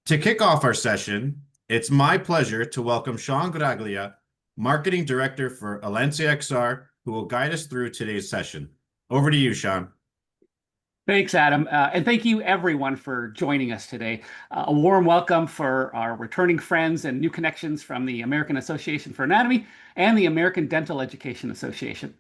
To kick off our session, it's my pleasure to welcome Sean Graglia, Marketing Director for Alencia XR, who will guide us through today's session. Over to you, Sean. Thanks, Adam. And thank you, everyone, for joining us today. A warm welcome for our returning friends and new connections from the American Association for Anatomy and the American Dental Education Association.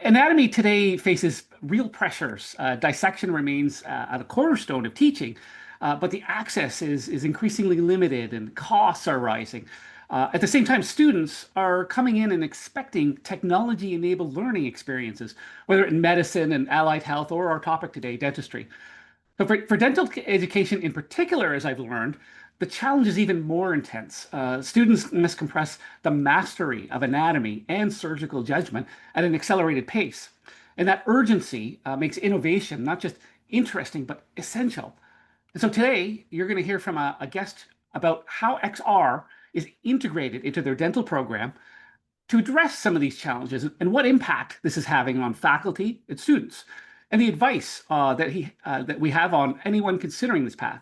Anatomy today faces real pressures. Dissection remains at a cornerstone of teaching, but the access is increasingly limited and costs are rising. At the same time, students are coming in and expecting technology-enabled learning experiences, whether in medicine and allied health or our topic today, dentistry. So for dental education in particular, as I've learned, the challenge is even more intense. Students must compress the mastery of anatomy and surgical judgment at an accelerated pace. And that urgency makes innovation not just interesting, but essential. And so today, you're going to hear from a guest about how XR is integrated into their dental program to address some of these challenges and what impact this is having on faculty and students, and the advice that we have on anyone considering this path.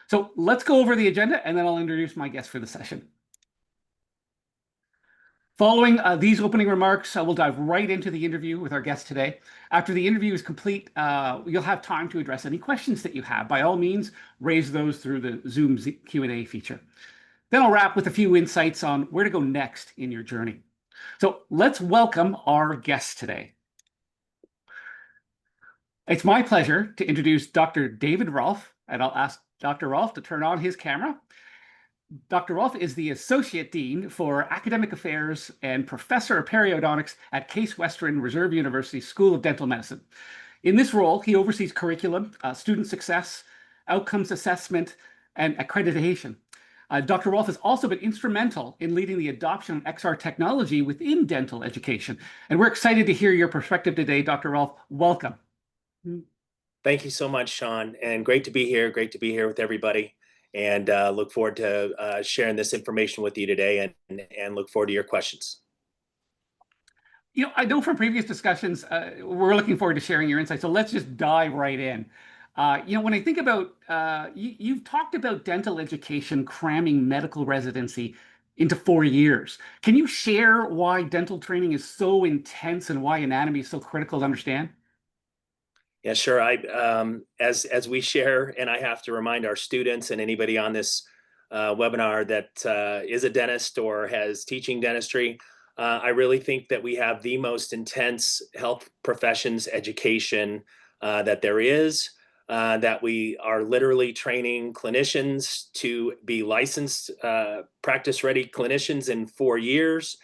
So let's go over the agenda, and then I'll introduce my guest for the session. Following these opening remarks, we'll dive right into the interview with our guest today. After the interview is complete, you'll have time to address any questions that you have. By all means, raise those through the Zoom Q&A feature. Then I'll wrap with a few insights on where to go next in your journey. So let's welcome our guest today. It's my pleasure to introduce Dr. David Rolf, and I'll ask Dr. Rolf to turn on his camera. Dr. Rolf is the Associate Dean for Academic Affairs and Professor of Periodontics at Case Western Reserve University School of Dental Medicine. In this role, he oversees curriculum, student success, outcomes assessment, and accreditation. Dr. Rolf has also been instrumental in leading the adoption of XR technology within dental education. And we're excited to hear your perspective today, Dr. Rolf. Welcome. Thank you so much, Sean, and great to be here. Great to be here with everybody, and look forward to sharing this information with you today, and look forward to your questions. You know, I know from previous discussions, we're looking forward to sharing your insights. So let's just dive right in. When I think about, you've talked about dental education cramming medical residency into 4 years. Can you share why dental training is so intense and why anatomy is so critical to understand? Yeah, sure. As we share, and I have to remind our students and anybody on this webinar that is a dentist or has teaching dentistry, I really think that we have the most intense health professions education that there is. That we are literally training clinicians to be licensed practice-ready clinicians in 4 years.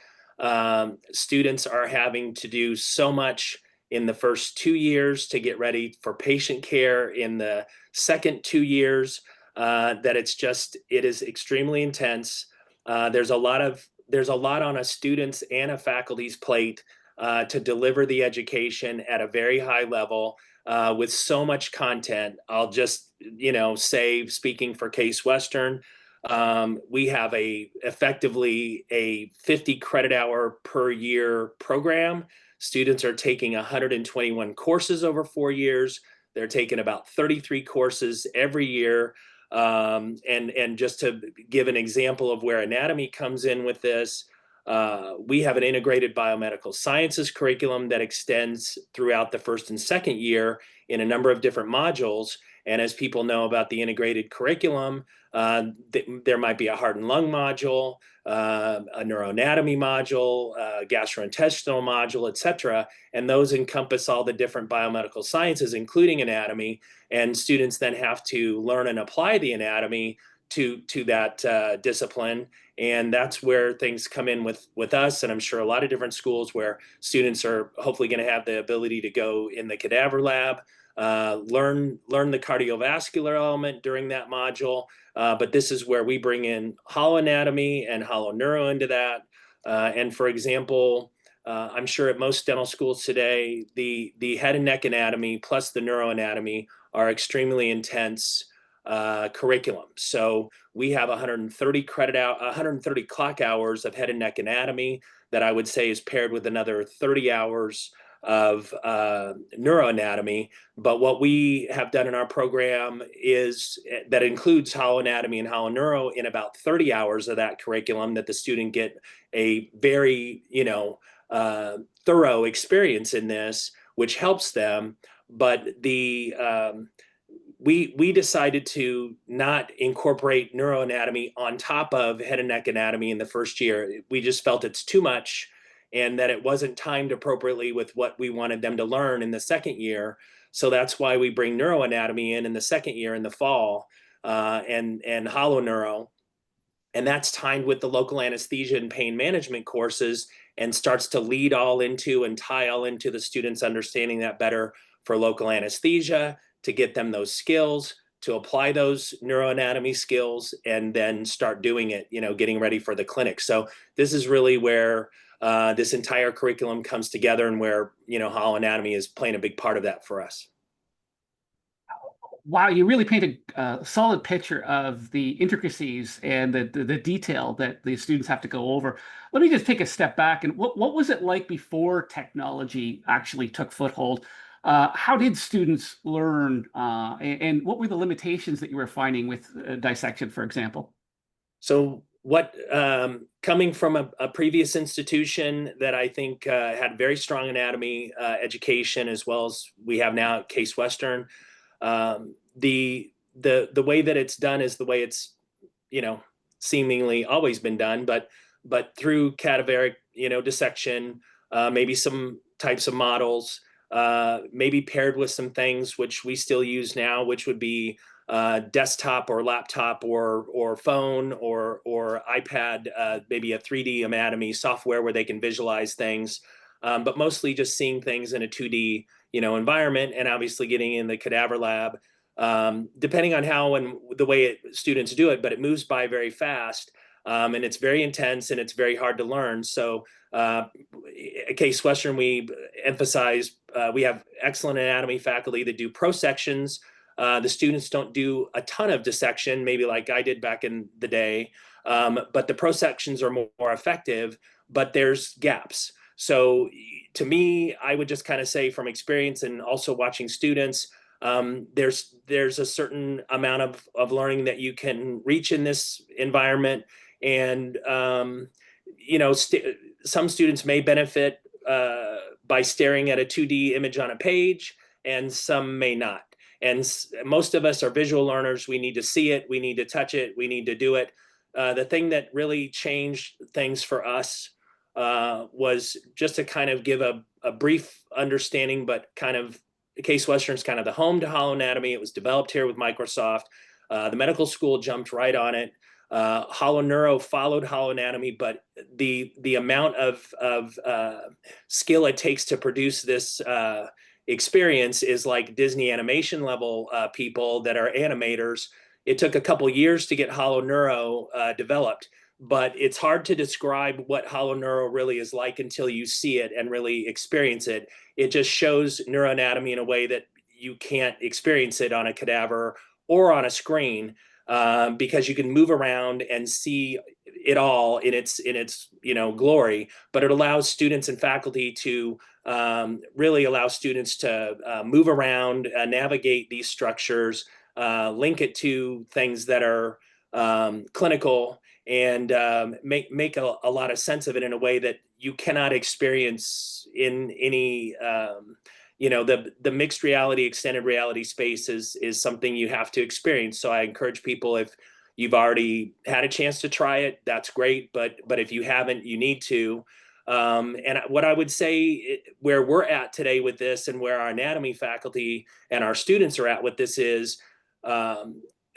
Students are having to do so much in the first 2 years to get ready for patient care in the second 2 years, that it is extremely intense. There's a lot on a student's and a faculty's plate to deliver the education at a very high level. With so much content. I'll just, say, speaking for Case Western, we have effectively a 50 credit hour per year program. Students are taking 121 courses over 4 years. They're taking about 33 courses every year. And just to give an example of where anatomy comes in with this, we have an integrated biomedical sciences curriculum that extends throughout the first and second year in a number of different modules. And as people know about the integrated curriculum, there might be a heart and lung module, a neuroanatomy module, a gastrointestinal module, et cetera. And those encompass all the different biomedical sciences, including anatomy. And students then have to learn and apply the anatomy to that discipline. And that's where things come in with us, and I'm sure a lot of different schools where students are hopefully going to have the ability to go in the cadaver lab, learn the cardiovascular element during that module. But this is where we bring in hollow anatomy and hollow neuro into that. And for example, I'm sure at most dental schools today, the head and neck anatomy plus the neuroanatomy are extremely intense curriculum. So we have 130 clock hours of head and neck anatomy that I would say is paired with another 30 hours of neuroanatomy. But what we have done in our program is that includes holoanatomy and holoneuro in about 30 hours of that curriculum, that the student get a very, thorough experience in this, which helps them. But we decided to not incorporate neuroanatomy on top of head and neck anatomy in the first year. We just felt it's too much, and that it wasn't timed appropriately with what we wanted them to learn in the second year. So that's why we bring neuroanatomy in the second year in the fall, and holoneuro. And that's timed with the local anesthesia and pain management courses, and starts to lead all into and tie all into the students understanding that better for local anesthesia, to get them those skills, to apply those neuroanatomy skills, and then start doing it, getting ready for the clinic. So this is really where this entire curriculum comes together, and where, holoanatomy is playing a big part of that for us. Wow, you really paint a solid picture of the intricacies and the detail that the students have to go over. Let me just take a step back. And what was it like before technology actually took foothold? How did students learn, and what were the limitations that you were finding with dissection, for example? So what, coming from a previous institution that I think had very strong anatomy education, as well as we have now at Case Western, the way that it's done is the way it's, seemingly always been done, but through cadaveric, dissection, maybe some types of models, maybe paired with some things which we still use now, which would be desktop or laptop or phone or iPad, maybe a 3D anatomy software where they can visualize things, but mostly just seeing things in a 2D environment, and obviously getting in the cadaver lab, depending on how and the way students do it, but it moves by very fast, and it's very intense, and it's very hard to learn. So at Case Western, we emphasize, we have excellent anatomy faculty that do pro sections. The students don't do a ton of dissection, maybe like I did back in the day, but the pro sections are more effective, but there's gaps. So to me, I would just kind of say, from experience and also watching students, there's a certain amount of learning that you can reach in this environment. And, some students may benefit by staring at a 2D image on a page, and some may not. And most of us are visual learners. We need to see it. We need to touch it. We need to do it. The thing that really changed things for us was just to kind of give a brief understanding, but kind of Case Western's kind of the home to holoanatomy. It was developed here with Microsoft. The medical school jumped right on it. Holoneuro followed holoanatomy, but the amount of skill it takes to produce this experience is like Disney animation level people that are animators. It took a couple years to get holoneuro developed, but it's hard to describe what holoneuro really is like until you see it and really experience it. It just shows neuroanatomy in a way that you can't experience it on a cadaver or on a screen, because you can move around and see it all in its glory. But it allows students and faculty to really allow students to move around, navigate these structures, link it to things that are clinical, and make a lot of sense of it in a way that you cannot experience in any, the mixed reality, extended reality space is something you have to experience. So I encourage people, if you've already had a chance to try it, that's great. But if you haven't, you need to. And what I would say, where we're at today with this, and where our anatomy faculty and our students are at with this is,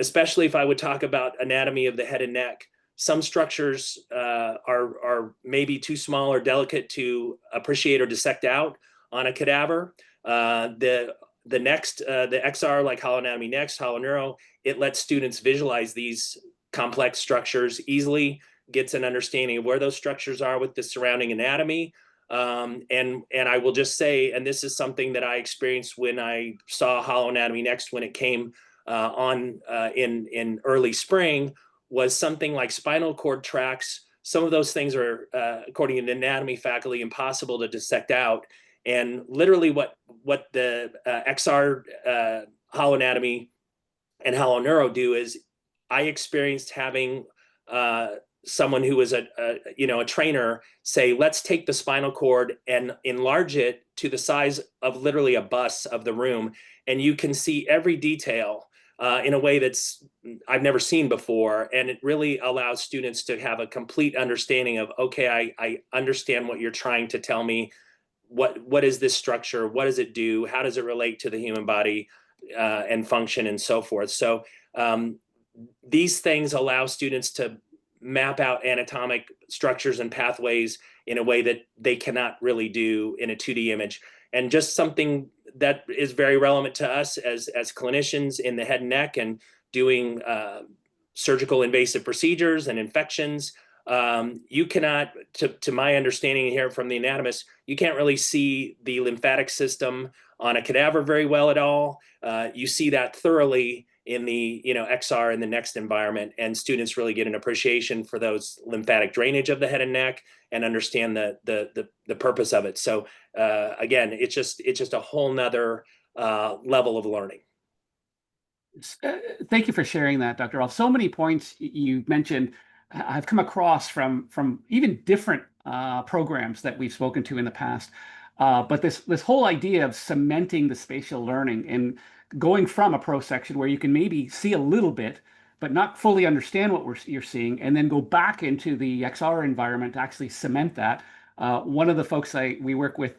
especially if I would talk about anatomy of the head and neck, some structures are maybe too small or delicate to appreciate or dissect out on a cadaver. The XR, like holoanatomy next, holoneuro, it lets students visualize these complex structures easily, gets an understanding of where those structures are with the surrounding anatomy. And I will just say, and this is something that I experienced when I saw holoanatomy next, when it came on in early spring, was something like spinal cord tracts. Some of those things are, according to the anatomy faculty, impossible to dissect out. And literally what the XR holoanatomy and holoneuro do is, I experienced having someone who was a trainer say, let's take the spinal cord and enlarge it to the size of literally a bus of the room, and you can see every detail in a way that's I've never seen before. And it really allows students to have a complete understanding of, okay, I understand what you're trying to tell me. What is this structure? What does it do? How does it relate to the human body and function and so forth? So these things allow students to map out anatomic structures and pathways in a way that they cannot really do in a 2D image. And just something that is very relevant to us as clinicians in the head and neck and doing surgical invasive procedures and infections. You cannot, to my understanding here from the anatomist, you can't really see the lymphatic system on a cadaver very well at all. You see that thoroughly in the XR in the next environment, and students really get an appreciation for those lymphatic drainage of the head and neck and understand the purpose of it. So again, it's just a whole nother level of learning. Thank you for sharing that, Dr. Rolf. So many points you mentioned I've come across from even different programs that we've spoken to in the past. But this whole idea of cementing the spatial learning and going from a pro section where you can maybe see a little bit, but not fully understand what you're seeing, and then go back into the XR environment to actually cement that. One of the folks we work with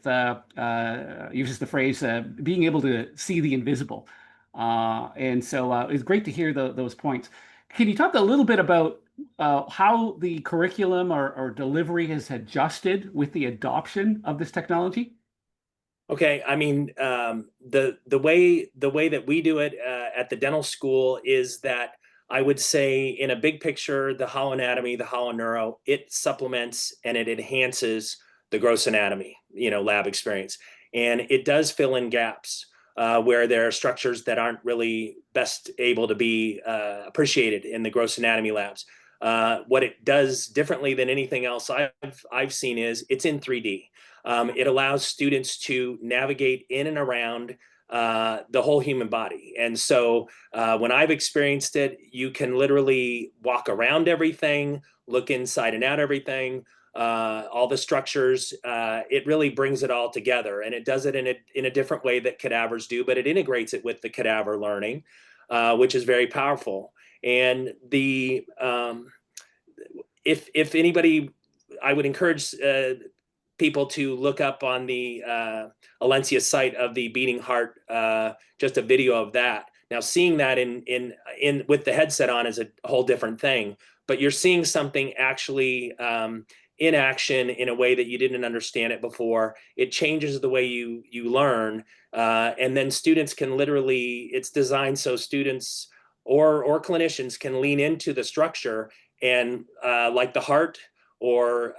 uses the phrase being able to see the invisible. And so it's great to hear those points. Can you talk a little bit about how the curriculum or delivery has adjusted with the adoption of this technology? Okay, I mean, the way that we do it at the dental school is that I would say, in a big picture, the holoanatomy, the holoneuro, it supplements and it enhances the gross anatomy, lab experience, and it does fill in gaps where there are structures that aren't really best able to be appreciated in the gross anatomy labs. What it does differently than anything else I've seen is it's in 3D. It allows students to navigate in and around the whole human body. And so when I've experienced it, you can literally walk around everything, look inside and out everything, all the structures. It really brings it all together, and it does it in a different way that cadavers do, but it integrates it with the cadaver learning, which is very powerful. And if anybody, I would encourage people to look up on the Alencia site of the beating heart, just a video of that. Now, seeing that in with the headset on is a whole different thing, but you're seeing something actually in action in a way that you didn't understand it before. It changes the way you learn, and then students can literally, it's designed so students or clinicians can lean into the structure and like the heart or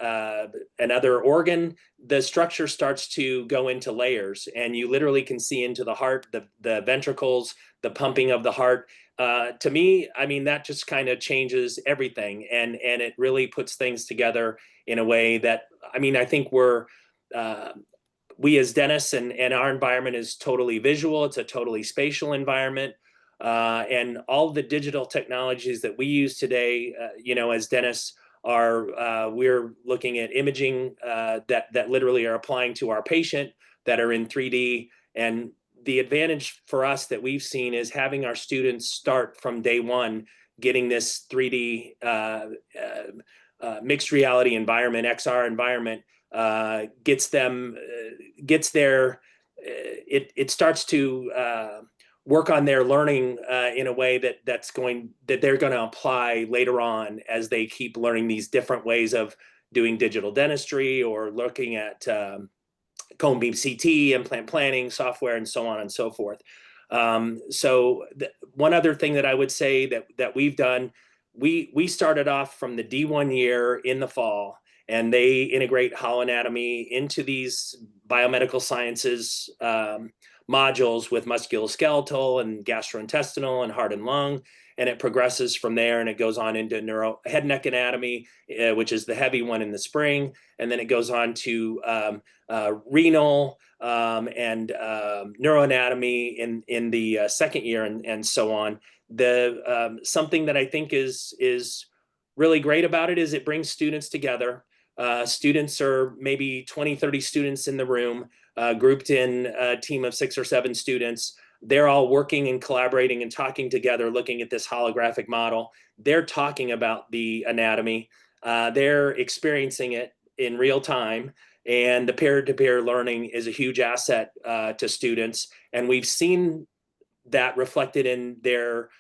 another organ, the structure starts to go into layers, and you literally can see into the heart, the ventricles, the pumping of the heart. To me, I mean, that just kind of changes everything, and it really puts things together in a way that, I mean, I think we as dentists and our environment is totally visual. It's a totally spatial environment. And all the digital technologies that we use today, as dentists, we're looking at imaging that literally are applying to our patient that are in 3D. And the advantage for us that we've seen is having our students start from day one, getting this 3D mixed reality environment, XR environment, gets there. It starts to work on their learning in a way that they're going to apply later on as they keep learning these different ways of doing digital dentistry or looking at cone beam CT, implant planning software, and so on and so forth. One other thing that I would say that we've done, we started off from the D1 year in the fall, and they integrate holoanatomy into these biomedical sciences modules with musculoskeletal and gastrointestinal and heart and lung, and it progresses from there, and it goes on into head and neck anatomy, which is the heavy one in the spring, and then it goes on to renal and neuroanatomy in the second year, and so on. Something that I think is really great about it is it brings students together. Students are maybe 20, 30 students in the room, grouped in a team of 6 or 7 students. They're all working and collaborating and talking together, looking at this holographic model. They're talking about the anatomy. They're experiencing it in real time. And the peer-to-peer learning is a huge asset to students. And we've seen that reflected in their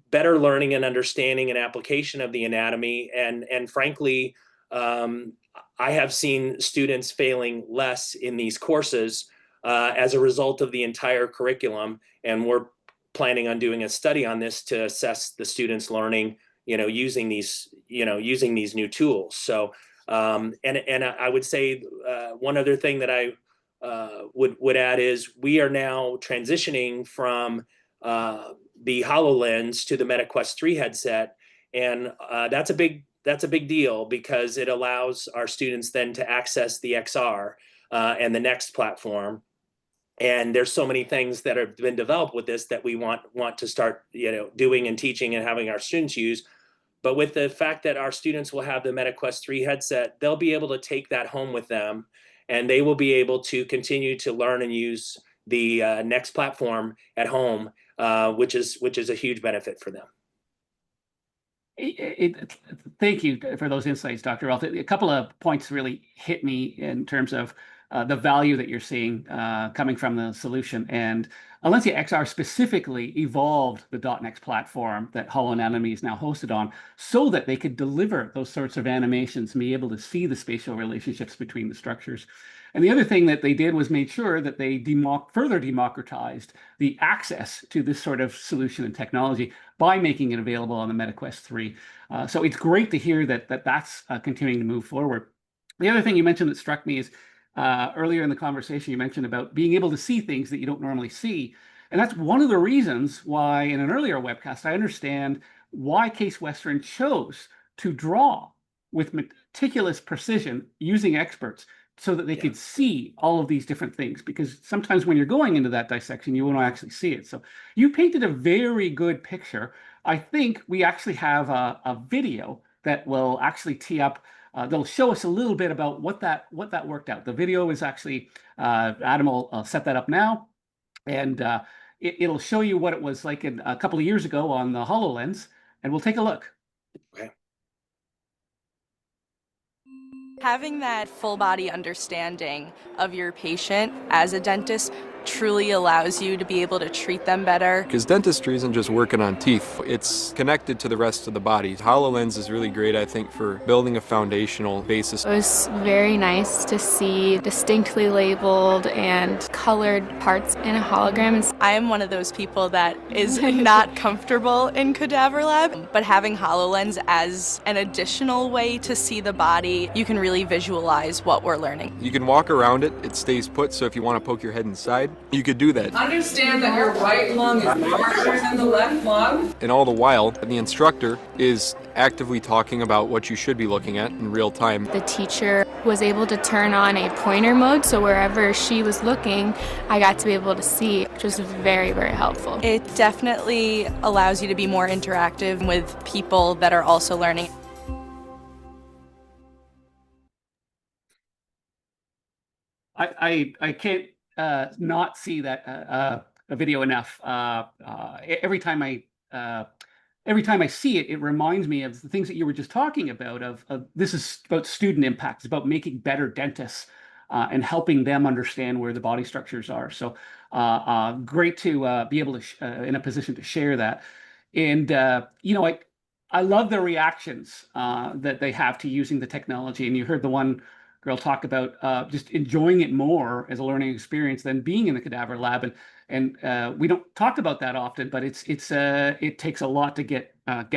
better learning and understanding and application of the anatomy. And frankly, I have seen students failing less in these courses as a result of the entire curriculum. And we're planning on doing a study on this to assess the students' learning, using these new tools. So, and I would say one other thing that I would add is we are now transitioning from the HoloLens to the MetaQuest 3 headset, and that's a big deal because it allows our students then to access the XR and the next platform. And there's so many things that have been developed with this that we want to start doing and teaching and having our students use. But with the fact that our students will have the MetaQuest 3 headset, they'll be able to take that home with them, and they will be able to continue to learn and use the next platform at home, which is a huge benefit for them. Thank you for those insights, Dr. Rolf. A couple of points really hit me in terms of the value that you're seeing coming from the solution. And Alencia XR specifically evolved the .next platform that HoloAnatomy is now hosted on so that they could deliver those sorts of animations and be able to see the spatial relationships between the structures. And the other thing that they did was made sure that they further democratized the access to this sort of solution and technology by making it available on the MetaQuest 3. So it's great to hear that that's continuing to move forward. The other thing you mentioned that struck me is earlier in the conversation, you mentioned about being able to see things that you don't normally see. And that's one of the reasons why in an earlier webcast, I understand why Case Western chose to draw with meticulous precision using experts so that they could see all of these different things, because sometimes when you're going into that dissection, you won't actually see it. So you painted a very good picture. I think we actually have a video that will actually tee up, that'll show us a little bit about what that worked out. The video is actually, Adam will set that up now, and it'll show you what it was like a couple of years ago on the HoloLens, and we'll take a look. Okay. Having that full body understanding of your patient as a dentist truly allows you to be able to treat them better. Because dentistry isn't just working on teeth, it's connected to the rest of the body. HoloLens is really great, I think, for building a foundational basis. It was very nice to see distinctly labeled and colored parts in a hologram. I am one of those people that is not comfortable in cadaver lab, but having HoloLens as an additional way to see the body, you can really visualize what we're learning. You can walk around it, it stays put, so if you want to poke your head inside, you could do that. Understand that your right lung is larger than the left lung. And all the while, the instructor is actively talking about what you should be looking at in real time. The teacher was able to turn on a pointer mode, so wherever she was looking, I got to be able to see, which was very, very helpful. It definitely allows you to be more interactive with people that are also learning. I can't not see that a video enough. Every time I see it, it reminds me of the things that you were just talking about. Of this is about student impact. It's about making better dentists and helping them understand where the body structures are. So great to be able to in a position to share that. And I love the reactions that they have to using the technology. And you heard the one girl talk about just enjoying it more as a learning experience than being in the cadaver lab, and we don't talk about that often, but it takes a lot to get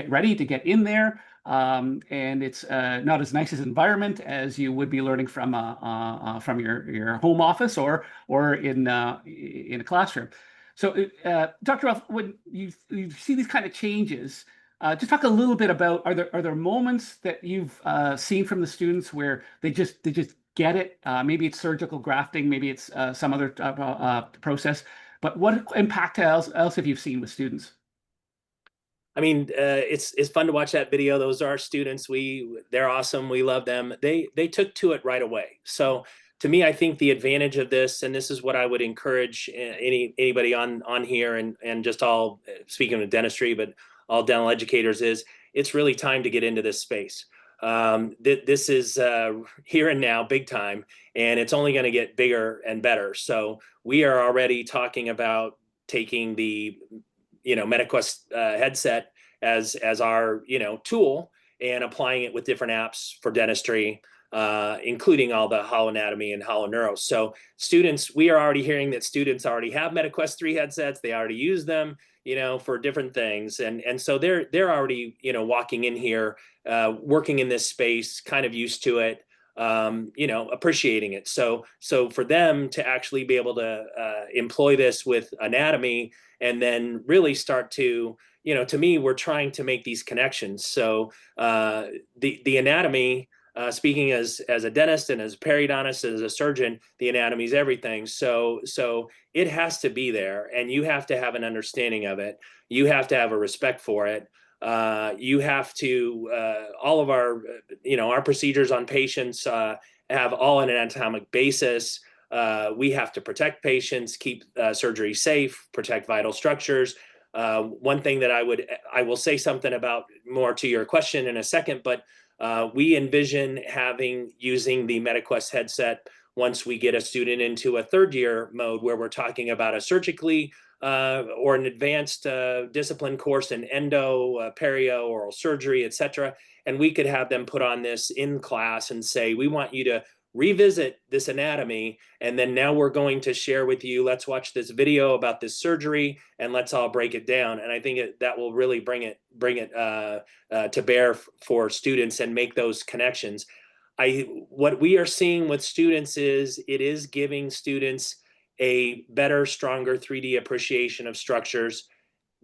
ready to get in there, and it's not as nice as an environment as you would be learning from your home office or in a classroom. So, Dr. Rolf, when you see these kind of changes, just talk a little bit about, are there moments that you've seen from the students where they just get it? Maybe it's surgical grafting, maybe it's some other process. But what impact else have you seen with students? I mean, it's fun to watch that video. Those are our students. They're awesome. We love them. They took to it right away. So to me, I think the advantage of this, and this is what I would encourage anybody on here, and just all, speaking of dentistry, but all dental educators, is it's really time to get into this space. This is here and now, big time, and it's only going to get bigger and better. So we are already talking about taking the MetaQuest headset as our tool, and applying it with different apps for dentistry, including all the holoanatomy and holoneuro. So students, we are already hearing that students already have MetaQuest 3 headsets. They already use them, for different things, and so they're already walking in here, working in this space, kind of used to it, appreciating it. So for them to actually be able to employ this with anatomy, and then really start to, to me, we're trying to make these connections. So the anatomy, speaking as a dentist and as a periodontist, as a surgeon, the anatomy is everything. So it has to be there, and you have to have an understanding of it. You have to have a respect for it. You have to, all of our, our procedures on patients have all an anatomic basis. We have to protect patients, keep surgery safe, protect vital structures. One thing that I will say something about more to your question in a second, but we envision using the MetaQuest headset once we get a student into a third year mode, where we're talking about a surgically or an advanced discipline course in endo, perio, oral surgery, etc. And we could have them put on this in class and say, we want you to revisit this anatomy, and then now we're going to share with you, let's watch this video about this surgery, and let's all break it down. And I think that will really bring it to bear for students and make those connections. What we are seeing with students is it is giving students a better, stronger 3D appreciation of structures,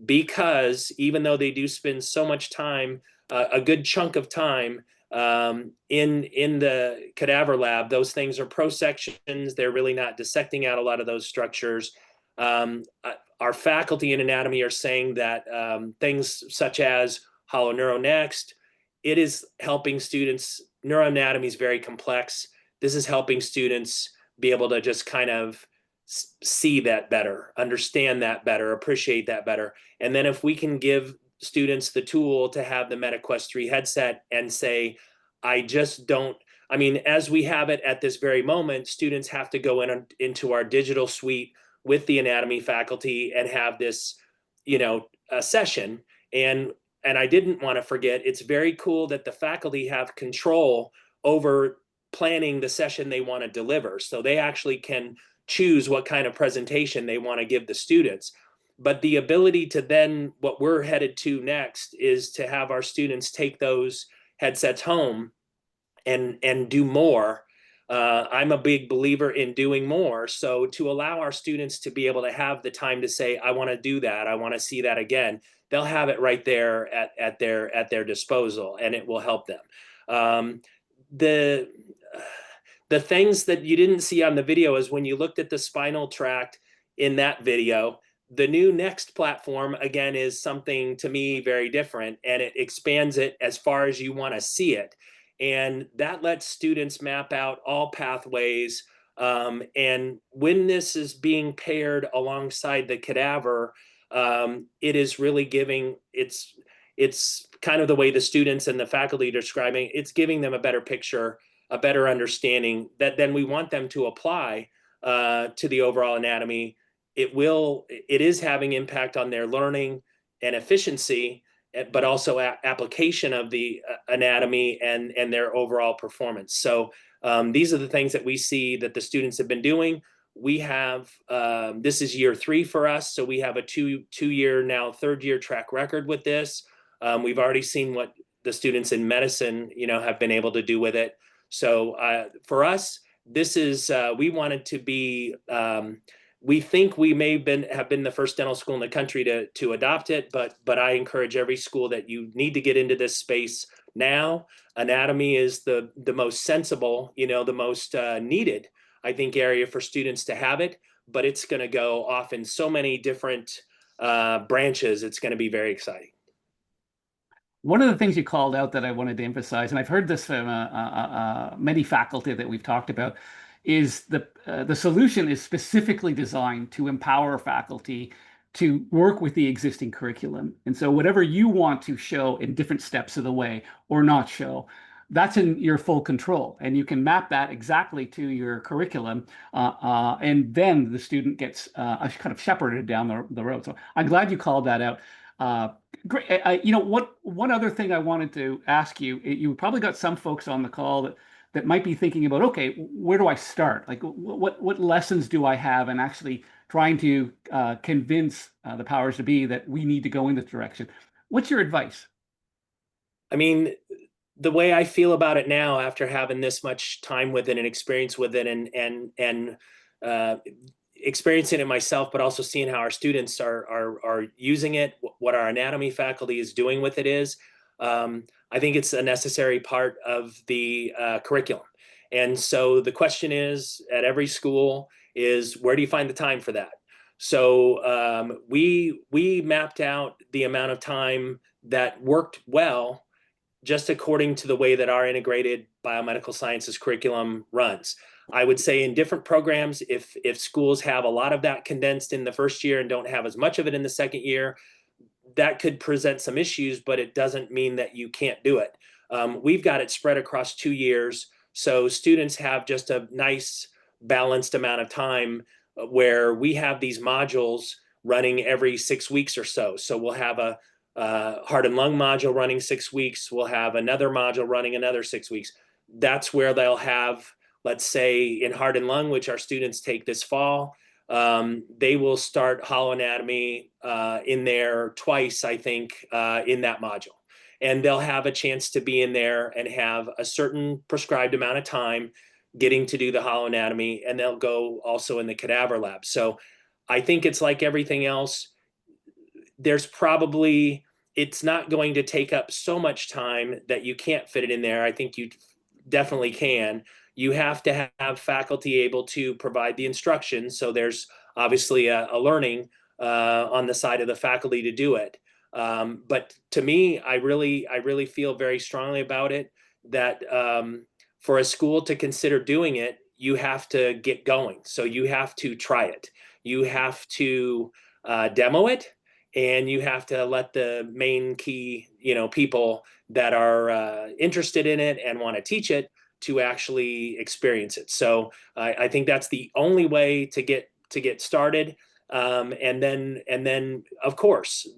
because even though they do spend so much time, a good chunk of time, in the cadaver lab, those things are prosections. They're really not dissecting out a lot of those structures. Our faculty in anatomy are saying that things such as hollow neuro next, it is helping students. Neuroanatomy is very complex. This is helping students be able to just kind of see that better, understand that better, appreciate that better. And then if we can give students the tool to have the MetaQuest 3 headset and say, as we have it at this very moment, students have to go into our digital suite with the anatomy faculty and have this, a session. And I didn't want to forget, it's very cool that the faculty have control over planning the session they want to deliver. So they actually can choose what kind of presentation they want to give the students. But the ability to then, what we're headed to next, is to have our students take those headsets home and do more. I'm a big believer in doing more. So to allow our students to be able to have the time to say, I want to do that, I want to see that again, they'll have it right there at their disposal, and it will help them. The things that you didn't see on the video is when you looked at the spinal tract in that video, the new Next platform, again, is something to me very different, and it expands it as far as you want to see it. And that lets students map out all pathways. And when this is being paired alongside the cadaver, it is really giving, it's kind of the way the students and the faculty are describing, it's giving them a better picture, a better understanding that then we want them to apply to the overall anatomy. It is having impact on their learning and efficiency, but also application of the anatomy and their overall performance. So these are the things that we see that the students have been doing. We have, this is year 3 for us. So we have a two-year now, third year track record with this. We've already seen what the students in medicine, have been able to do with it. So for us, this is, we wanted to be, we think we may have been the first dental school in the country to adopt it, but I encourage every school that you need to get into this space now. Anatomy is the most sensible, the most needed, I think, area for students to have it, but it's going to go off in so many different branches. It's going to be very exciting. One of the things you called out that I wanted to emphasize, and I've heard this from many faculty that we've talked about, is the solution is specifically designed to empower faculty to work with the existing curriculum. And so whatever you want to show in different steps of the way or not show, that's in your full control. And you can map that exactly to your curriculum. And then the student gets kind of shepherded down the road. So I'm glad you called that out. Great. One other thing I wanted to ask you, you probably got some folks on the call that might be thinking about, okay, where do I start? Like, what lessons do I have in actually trying to convince the powers to be that we need to go in this direction? What's your advice? I mean, the way I feel about it now, after having this much time with it and experience with it, and experiencing it myself, but also seeing how our students are using it, what our anatomy faculty is doing with it is, I think it's a necessary part of the curriculum. And so the question is, at every school, is where do you find the time for that? So we mapped out the amount of time that worked well, just according to the way that our integrated biomedical sciences curriculum runs. I would say in different programs, if schools have a lot of that condensed in the first year and don't have as much of it in the second year, that could present some issues, but it doesn't mean that you can't do it. We've got it spread across 2 years, so students have just a nice balanced amount of time where we have these modules running every 6 weeks or so. So we'll have a heart and lung module running 6 weeks. We'll have another module running another 6 weeks. That's where they'll have, let's say in heart and lung, which our students take this fall, they will start hollow anatomy in there twice, I think, in that module. And they'll have a chance to be in there and have a certain prescribed amount of time getting to do the hollow anatomy, and they'll go also in the cadaver lab. So I think it's like everything else. There's probably, it's not going to take up so much time that you can't fit it in there. I think you definitely can. You have to have faculty able to provide the instruction. So there's obviously a learning on the side of the faculty to do it. But to me, I really feel very strongly about it that for a school to consider doing it, you have to get going. So you have to try it. You have to demo it, and you have to let the main key, people that are interested in it and want to teach it to actually experience it. So I think that's the only way to get started. And then of course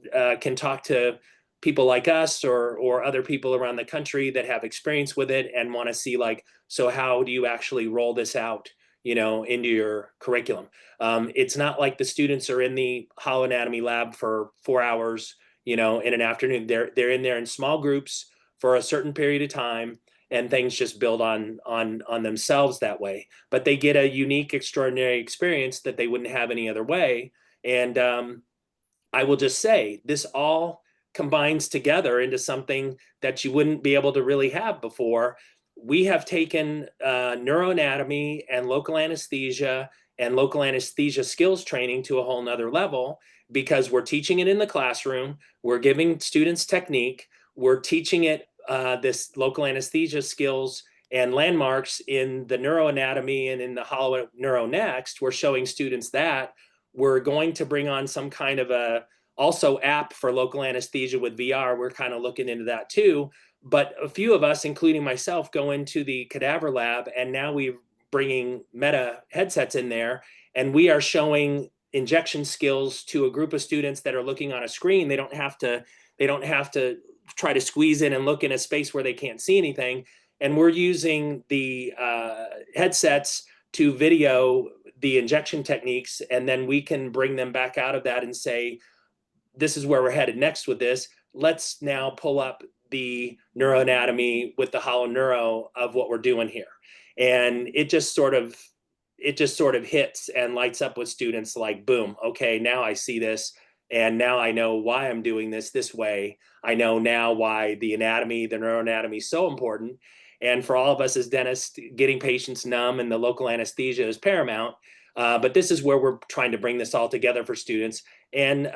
can talk to people like us or other people around the country that have experience with it and want to see, like, so how do you actually roll this out, into your curriculum? It's not like the students are in the hollow anatomy lab for 4 hours, in an afternoon. They're in there in small groups for a certain period of time, and things just build on themselves that way. But they get a unique, extraordinary experience that they wouldn't have any other way. And I will just say, this all combines together into something that you wouldn't be able to really have before. We have taken neuroanatomy and local anesthesia skills training to a whole nother level, because we're teaching it in the classroom. We're giving students technique. We're teaching it this local anesthesia skills and landmarks in the neuroanatomy and in the hollow neuro next. We're showing students that. We're going to bring on some kind of a also app for local anesthesia with VR. We're kind of looking into that too. But a few of us, including myself, go into the cadaver lab, and now we're bringing Meta headsets in there, and we are showing injection skills to a group of students that are looking on a screen. They don't have to try to squeeze in and look in a space where they can't see anything. And we're using the headsets to video the injection techniques, and then we can bring them back out of that and say, this is where we're headed next with this. Let's now pull up the neuroanatomy with the hollow neuro of what we're doing here. And it just sort of hits and lights up with students like, boom, okay, now I see this. And now I know why I'm doing this way. I know now why the anatomy, the neuroanatomy is so important. And for all of us as dentists, getting patients numb and the local anesthesia is paramount. But this is where we're trying to bring this all together for students. And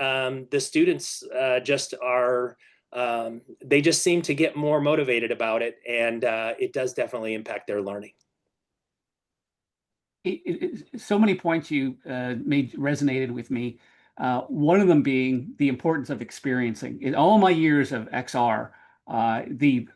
the students just are, they just seem to get more motivated about it. And it does definitely impact their learning. So many points you made resonated with me. One of them being the importance of experiencing. In all my years of XR, the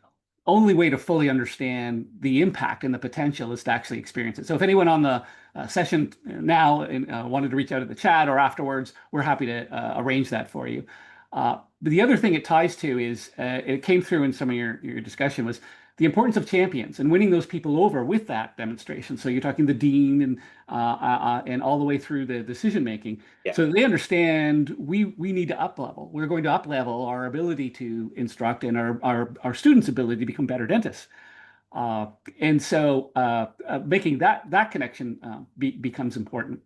only way to fully understand the impact and the potential is to actually experience it. So if anyone on the session now wanted to reach out in the chat or afterwards, we're happy to arrange that for you. But the other thing it ties to is, it came through in some of your discussion, was the importance of champions and winning those people over with that demonstration. So you're talking the dean and all the way through the decision making. Yeah. So they understand we need to up level. We're going to up level our ability to instruct and our students' ability to become better dentists. And so making that connection becomes important.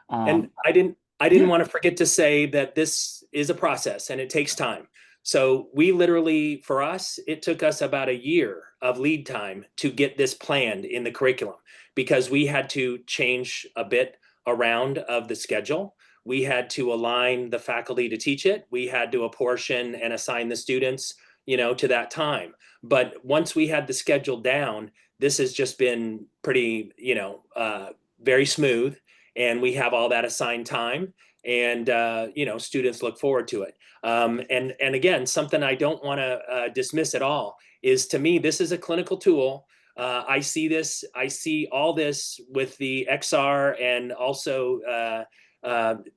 And I didn't want to forget to say that this is a process and it takes time. So we literally, for us, it took us about a year of lead time to get this planned in the curriculum, because we had to change a bit around of the schedule. We had to align the faculty to teach it. We had to apportion and assign the students, to that time. But once we had the schedule down, this has just been pretty, very smooth. And we have all that assigned time. And students look forward to it. And again, something I don't want to dismiss at all is, to me, this is a clinical tool. I see all this with the XR and also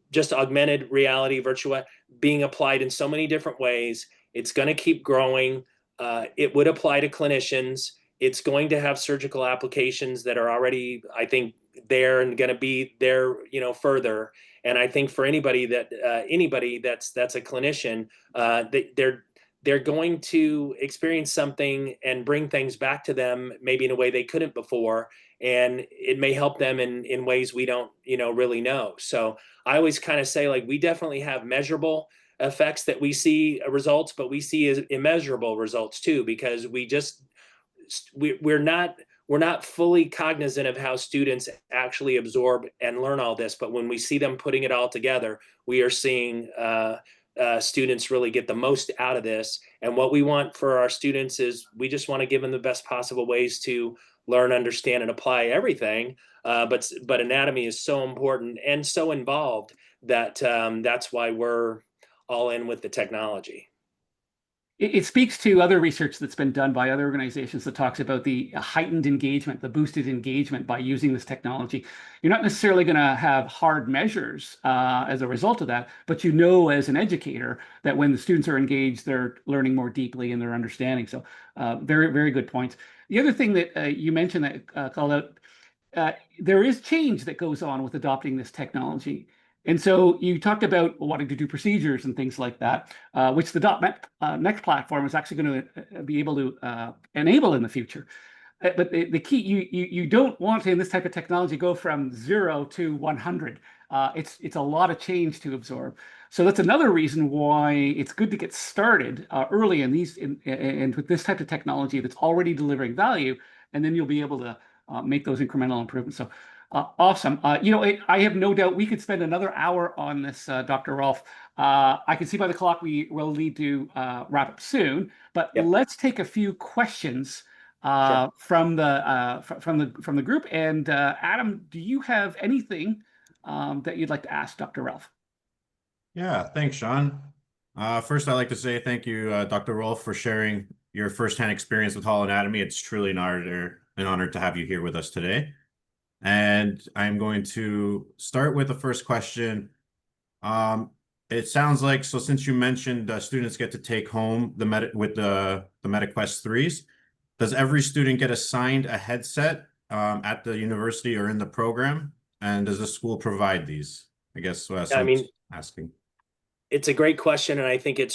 just augmented reality, virtual, being applied in so many different ways. It's going to keep growing. It would apply to clinicians. It's going to have surgical applications that are already, I think, there and going to be there, further. And I think for anybody that's a clinician, they're going to experience something and bring things back to them, maybe in a way they couldn't before, and it may help them in ways we don't, really know. So I always kind of say, like, we definitely have measurable effects that we see results, but we see as immeasurable results too, because we're not fully cognizant of how students actually absorb and learn all this. But when we see them putting it all together, we are seeing students really get the most out of this. And what we want for our students is, we just want to give them the best possible ways to learn, understand, and apply everything. But anatomy is so important and so involved that that's why we're all in with the technology. It speaks to other research that's been done by other organizations that talks about the heightened engagement, the boosted engagement by using this technology. You're not necessarily going to have hard measures as a result of that, but as an educator that when the students are engaged, they're learning more deeply and they're understanding. So very, very good points. The other thing that you mentioned that called out, there is change that goes on with adopting this technology. And so you talked about wanting to do procedures and things like that, which the .next platform is actually going to be able to enable in the future. But the key, you don't want in this type of technology go from 0 to 100. It's a lot of change to absorb. So that's another reason why it's good to get started early in these and with this type of technology that's already delivering value, and then you'll be able to make those incremental improvements. So. Awesome. I have no doubt we could spend another hour on this, Dr. Rolf. I can see by the clock we will need to wrap up soon, but Yep. Let's take a few questions Sure. from the group. And Adam, do you have anything that you'd like to ask Dr. Rolf? Yeah, thanks, Sean. First, I'd like to say thank you, Dr. Rolf, for sharing your firsthand experience with Hall Anatomy. It's truly an honor to have you here with us today. And I'm going to start with the first question. It sounds like, so since you mentioned students get to take home the MetaQuest 3s, does every student get assigned a headset at the university or in the program? And does the school provide these? I guess I mean, asking. It's a great question, and I think it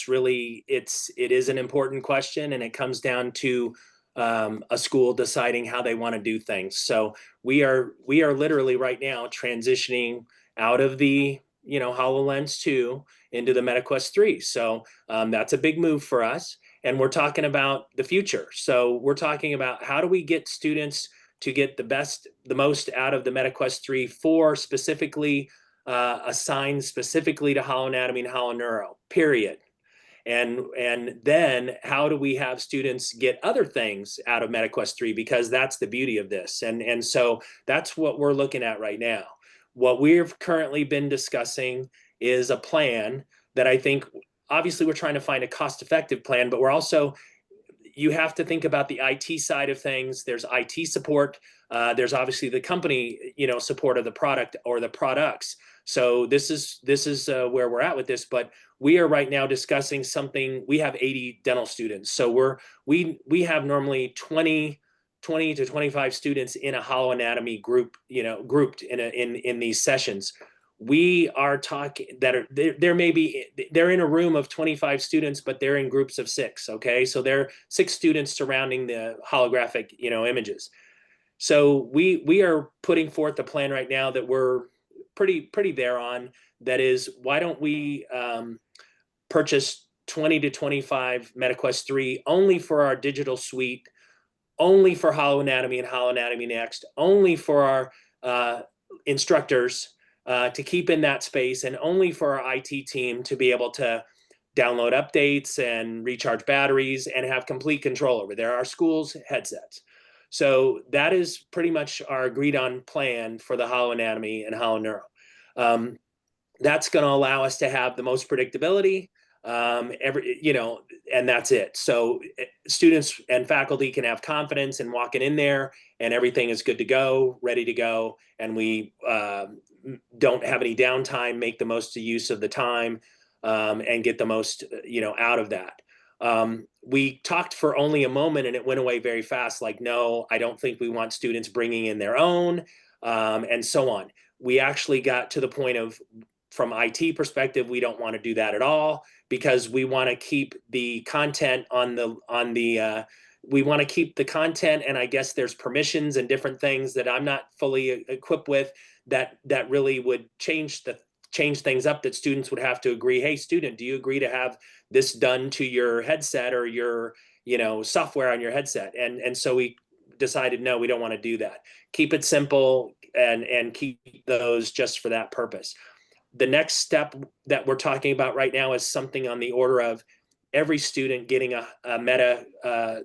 is an important question, and it comes down to a school deciding how they want to do things. So we are literally right now transitioning out of the HoloLens 2 into the MetaQuest 3. So that's a big move for us, and we're talking about the future. So we're talking about how do we get students to get the most out of the MetaQuest 3 for specifically assigned specifically to holoanatomy and holoneuro, period. And then how do we have students get other things out of MetaQuest 3? Because that's the beauty of this. And so that's what we're looking at right now. What we've currently been discussing is a plan that I think, obviously we're trying to find a cost-effective plan, but we're also, you have to think about the IT side of things. There's IT support. There's obviously the company, support of the product or the products. So this is where we're at with this. But we are right now discussing something. We have 80 dental students, so we have normally 20 to 25 students in a holoanatomy group, grouped in these sessions. We are talking that they're in a room of 25 students, but they're in groups of 6. Okay, so there are 6 students surrounding the holographic images. So we are putting forth a plan right now that we're pretty there on. That is, why don't we purchase 20 to 25 MetaQuest 3 only for our digital suite, only for holoanatomy and holoanatomy next, only for our instructors to keep in that space, and only for our IT team to be able to download updates and recharge batteries and have complete control over. There are schools headsets. So that is pretty much our agreed on plan for the holoanatomy and holoneuro. That's going to allow us to have the most predictability, and that's it. So students and faculty can have confidence in walking in there and everything is good to go, ready to go. And we don't have any downtime, make the most use of the time, and get the most, out of that. We talked for only a moment and it went away very fast. Like, no, I don't think we want students bringing in their own, and so on. We actually got to the point of, from IT perspective, we don't want to do that at all, because we want to keep the content we want to keep the content, and I guess there's permissions and different things that I'm not fully equipped with that really would change things up, that students would have to agree. Hey, student, do you agree to have this done to your headset or your software on your headset? And so we decided, no, we don't want to do that. Keep it simple and keep those just for that purpose. The next step that we're talking about right now is something on the order of every student getting a Meta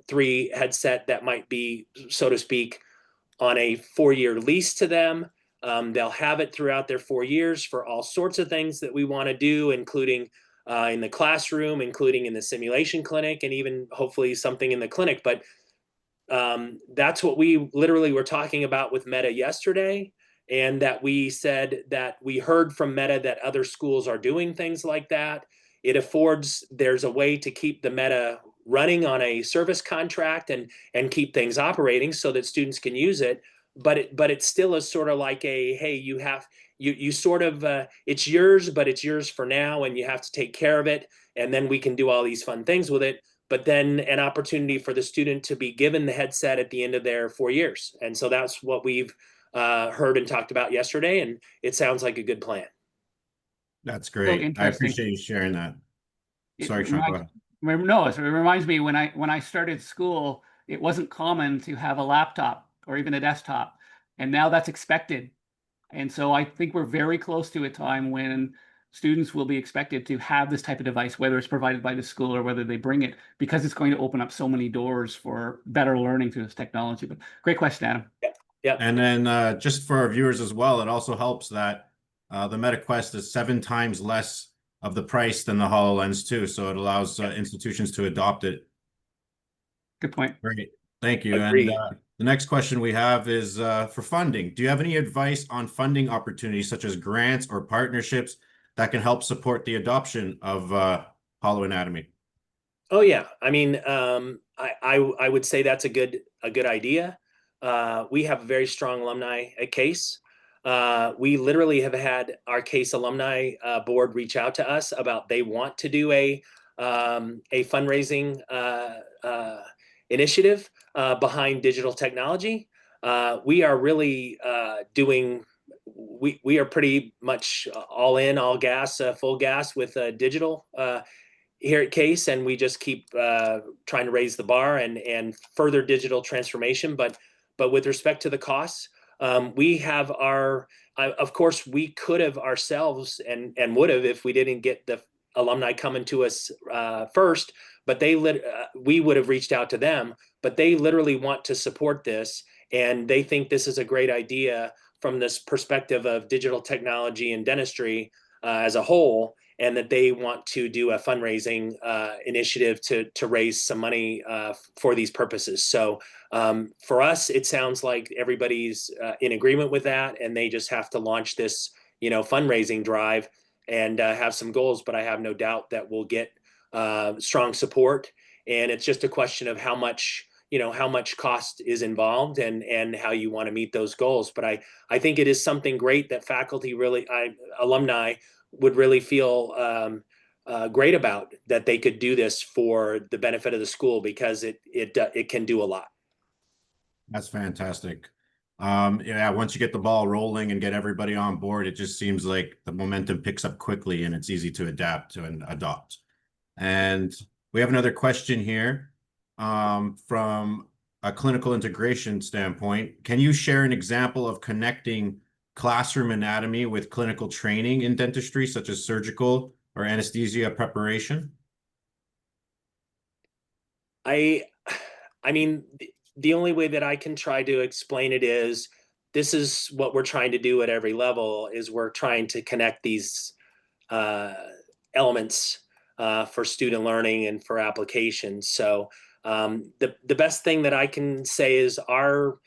3 headset that might be, so to speak, on a 4-year lease to them. They'll have it throughout their 4 years for all sorts of things that we want to do, including in the classroom, including in the simulation clinic, and even hopefully something in the clinic. But that's what we literally were talking about with Meta yesterday. And that we said that we heard from Meta that other schools are doing things like that. There's a way to keep the Meta running on a service contract and keep things operating so that students can use it. But it still is sort of like you sort of, it's yours, but it's yours for now, and you have to take care of it. And then we can do all these fun things with it. But then an opportunity for the student to be given the headset at the end of their 4 years. And so that's what we've heard and talked about yesterday, and it sounds like a good plan. That's So great. I interesting. appreciate you sharing that. Sorry, It Sean, go ahead. No, it reminds me when I started school, it wasn't common to have a laptop or even a desktop, and now that's expected. And so I think we're very close to a time when students will be expected to have this type of device, whether it's provided by the school or whether they bring it, because it's going to open up so many doors for better learning through this technology. But great question, Adam. Yeah. And then just for our viewers as well, it also helps that the MetaQuest is 7 times less of the price than the HoloLens 2, so it allows institutions to adopt it. Good point. Great, thank you. Agreed. And the next question we have is for funding. Do you have any advice on funding opportunities such as grants or partnerships that can help support the adoption of holoanatomy? Oh yeah, I mean, I would say that's a good idea. We have a very strong alumni at Case. We literally have had our CASE alumni board reach out to us about they want to do a fundraising initiative behind digital technology. We are really we are pretty much all in, all gas, full gas with digital here at CASE, and we just keep trying to raise the bar and further digital transformation. But with respect to the costs, we have of course, we could have ourselves and would have if we didn't get the alumni coming to us first, but we would have reached out to them, but they literally want to support this, and they think this is a great idea from this perspective of digital technology and dentistry as a whole, and that they want to do a fundraising initiative to raise some money for these purposes. So for us, it sounds like everybody's in agreement with that, and they just have to launch this, fundraising drive and have some goals. But I have no doubt that we'll get strong support, and it's just a question of how much cost is involved and how you want to meet those goals. But I think it is something great that faculty alumni would really feel great about, that they could do this for the benefit of the school, because it can do a lot. That's fantastic. Yeah, once you get the ball rolling and get everybody on board, it just seems like the momentum picks up quickly and it's easy to adapt to and adopt. And we have another question here from a clinical integration standpoint. Can you share an example of connecting classroom anatomy with clinical training in dentistry, such as surgical or anesthesia preparation? I mean, the only way that I can try to explain it is, this is what we're trying to do at every level, is we're trying to connect these elements for student learning and for application. So the best thing that I can say is our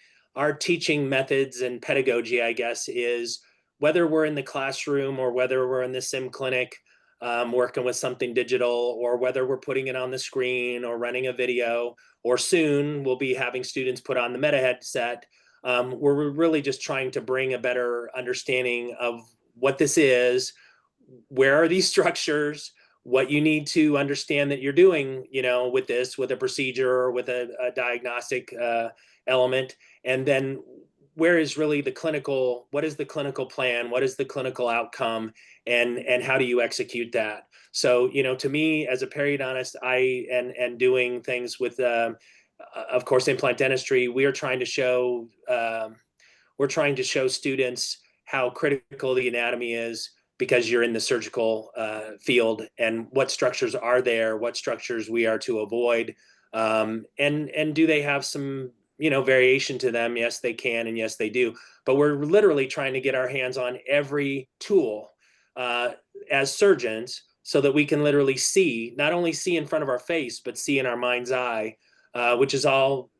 teaching methods and pedagogy, I guess, is whether we're in the classroom or whether we're in the sim clinic working with something digital, or whether we're putting it on the screen or running a video, or soon we'll be having students put on the meta headset. We're really just trying to bring a better understanding of what this is, where are these structures, what you need to understand that you're doing, with this, with a procedure or with a diagnostic element, and then where is really what is the clinical plan, what is the clinical outcome, and how do you execute that? So, to me, as a periodontist, and doing things with, of course, implant dentistry, we're trying to show students how critical the anatomy is, because you're in the surgical field, and what structures are there, what structures we are to avoid, and do they have some variation to them? Yes, they can, and yes, they do. But we're literally trying to get our hands on every tool as surgeons, so that we can literally not only see in front of our face, but see in our mind's eye, which is all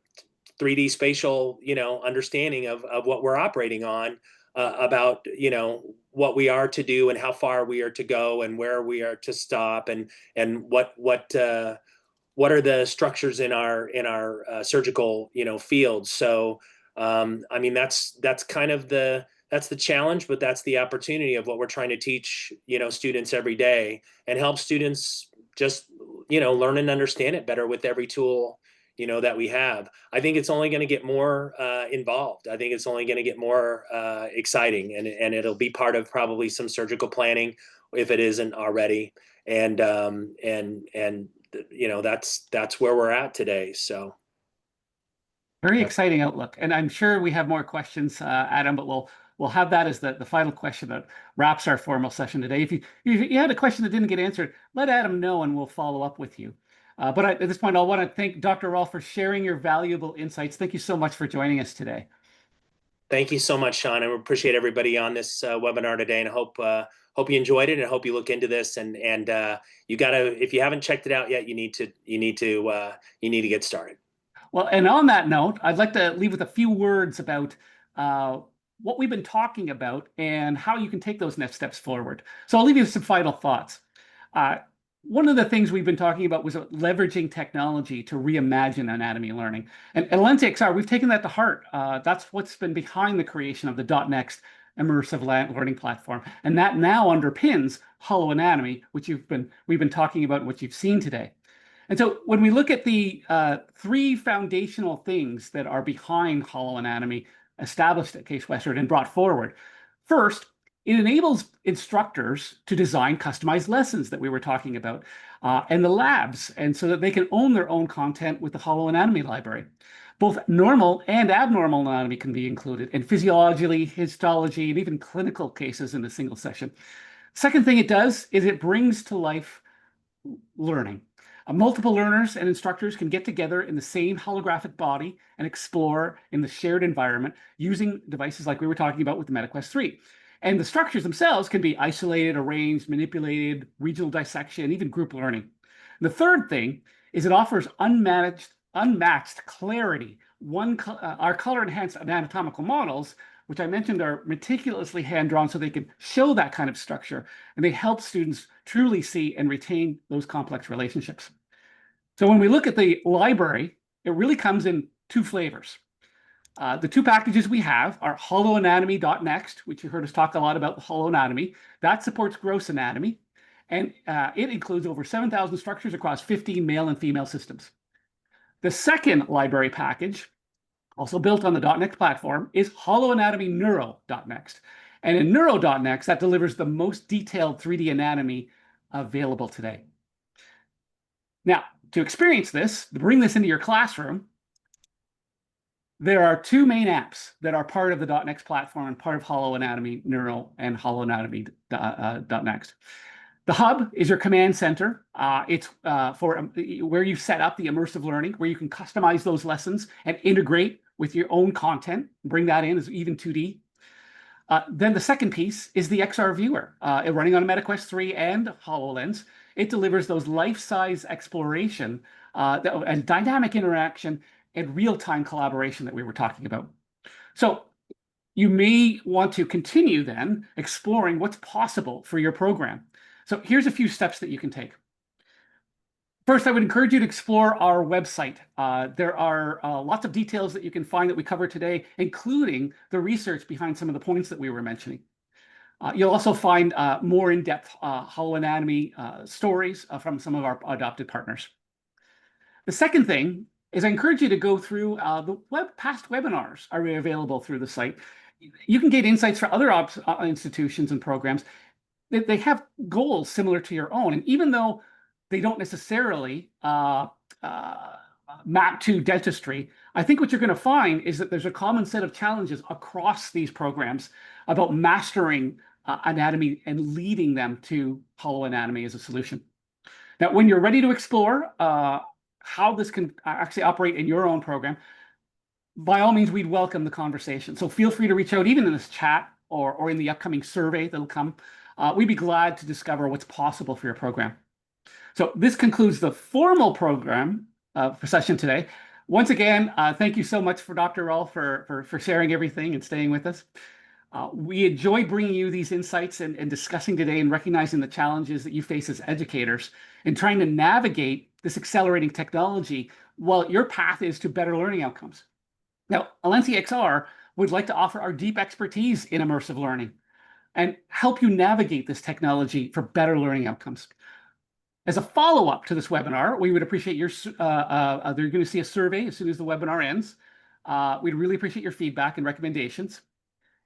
3D spatial, understanding of what we're operating on, about, what we are to do and how far we are to go and where we are to stop, and what are the structures in our surgical field. So I mean, that's kind of that's the challenge, but that's the opportunity of what we're trying to teach students every day, and help students just learn and understand it better with every tool that we have. I think it's only going to get more involved. I think it's only going to get more exciting, and it'll be part of probably some surgical planning if it isn't already. And that's where we're at today. So very exciting outlook, and I'm sure we have more questions, Adam, but we'll have that as the final question that wraps our formal session today. If you had a question that didn't get answered, let Adam know and we'll follow up with you. But at this point, I want to thank Dr. Rolf for sharing your valuable insights. Thank you so much for joining us today. Thank you so much, Sean. I appreciate everybody on this webinar today, and I hope you enjoyed it, and I hope you look into this. And you gotta, if you haven't checked it out yet, you need to get started. Well, and on that note, I'd like to leave with a few words about what we've been talking about and how you can take those next steps forward. So I'll leave you with some final thoughts. One of the things we've been talking about was leveraging technology to reimagine anatomy learning. And at Lensa XR, we've taken that to heart. That's what's been behind the creation of the .next immersive learning platform. And that now underpins holoanatomy, which we've been talking about, and what you've seen today. And so when we look at the three foundational things that are behind holoanatomy established at Case Western and brought forward, first, it enables instructors to design customized lessons that we were talking about, and the labs, and so that they can own their own content with the holoanatomy library. Both normal and abnormal anatomy can be included, and physiology, histology, and even clinical cases in a single session. Second thing it does is it brings to life learning. Multiple learners and instructors can get together in the same holographic body and explore in the shared environment using devices like we were talking about with the MetaQuest 3. And the structures themselves can be isolated, arranged, manipulated, regional dissection, even group learning. And the third thing is it offers unmatched clarity. Our color-enhanced anatomical models, which I mentioned, are meticulously hand-drawn so they can show that kind of structure, and they help students truly see and retain those complex relationships. So when we look at the library, it really comes in two flavors. The two packages we have are holoanatomy.next, which you heard us talk a lot about, the holoanatomy. That supports gross anatomy, and it includes over 7,000 structures across 15 male and female systems. The second library package, also built on the .next platform, is holoanatomy neuro.next. And in neuro.next, that delivers the most detailed 3D anatomy available today. Now, to experience this, to bring this into your classroom, there are two main apps that are part of the .next platform and part of holoanatomy neuro and holoanatomy.next. The hub is your command center. It's for where you set up the immersive learning, where you can customize those lessons and integrate with your own content, bring that in as even 2D. Then the second piece is the XR viewer, running on a MetaQuest 3 and HoloLens. It delivers those life-size exploration and dynamic interaction and real-time collaboration that we were talking about. So you may want to continue then exploring what's possible for your program. So here's a few steps that you can take. First, I would encourage you to explore our website. There are lots of details that you can find that we covered today, including the research behind some of the points that we were mentioning. You'll also find more in-depth holoanatomy stories from some of our adopted partners. The second thing is I encourage you to go through the past webinars are available through the site. You can get insights for other institutions and programs. They have goals similar to your own. And even though they don't necessarily map to dentistry, I think what you're going to find is that there's a common set of challenges across these programs about mastering anatomy and leading them to holoanatomy as a solution. Now, when you're ready to explore how this can actually operate in your own program, by all means, we'd welcome the conversation. So feel free to reach out even in this chat or in the upcoming survey that'll come. We'd be glad to discover what's possible for your program. So this concludes the formal program for session today. Once again, thank you so much for Dr. Rolf for sharing everything and staying with us. We enjoyed bringing you these insights and discussing today and recognizing the challenges that you face as educators in trying to navigate this accelerating technology while your path is to better learning outcomes. Now, Alencia XR would like to offer our deep expertise in immersive learning and help you navigate this technology for better learning outcomes. As a follow-up to this webinar, we would appreciate your, they're going to see a survey as soon as the webinar ends. We'd really appreciate your feedback and recommendations.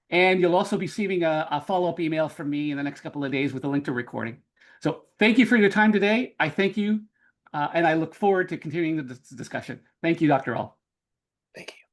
And you'll also be receiving a follow-up email from me in the next couple of days with a link to recording. So thank you for your time today. I thank you, and I look forward to continuing the discussion. Thank you, Dr. Rolf. Thank you.